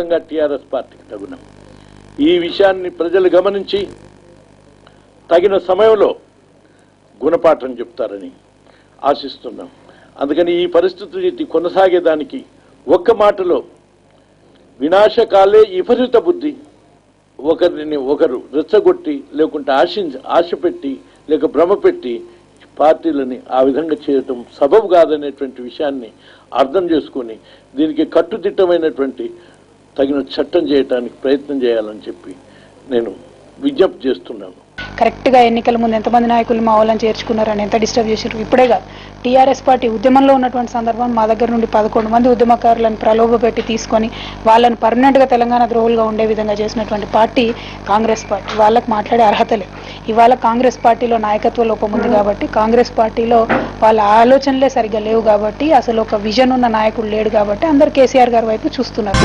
విధంగా టీఆర్ఎస్ పార్టీకి తగున ఈ విషయాన్ని ప్రజలు గమనించి తగిన సమయంలో గుణపాఠం చెప్తారని ఆశిస్తున్నాం. అందుకని ఈ పరిస్థితి కొనసాగేదానికి ఒక్క మాటలో వినాశకాలే విపరీత బుద్ధి, ఒకరిని ఒకరు రెచ్చగొట్టి లేకుంటే ఆశ పెట్టి లేక భ్రమ పెట్టి పార్టీలని ఆ విధంగా చేయటం సబబు కాదనేటువంటి విషయాన్ని అర్థం చేసుకొని దీనికి కట్టుదిట్టమైనటువంటి తగిన చట్టం చేయడానికి ప్రయత్నం చేయాలని చెప్పి నేను విజ్ఞప్తి చేస్తున్నాను. కరెక్ట్గా ఎన్నికల ముందు ఎంతమంది నాయకులు మా వాళ్ళని చేర్చుకున్నారని ఎంత డిస్టర్బ్ చేశారు. ఇప్పుడే కాదు, టీఆర్ఎస్ పార్టీ ఉద్యమంలో ఉన్నటువంటి సందర్భం మా దగ్గర నుండి 11 మంది ఉద్యమకారులను ప్రలోభపెట్టి తీసుకొని వాళ్ళని పర్మనెంట్గా తెలంగాణ ద్రోహులుగా ఉండే విధంగా చేసినటువంటి పార్టీ కాంగ్రెస్ పార్టీ. వాళ్ళకి మాట్లాడే అర్హత లేదు. ఇవాళ కాంగ్రెస్ పార్టీలో నాయకత్వ లోపం ఉంది కాబట్టి, కాంగ్రెస్ పార్టీలో వాళ్ళ ఆలోచనలే సరిగ్గా లేవు కాబట్టి, అసలు ఒక విజన్ ఉన్న నాయకుడు లేడు కాబట్టి అందరు కేసీఆర్ గారి వైపు చూస్తున్నారు.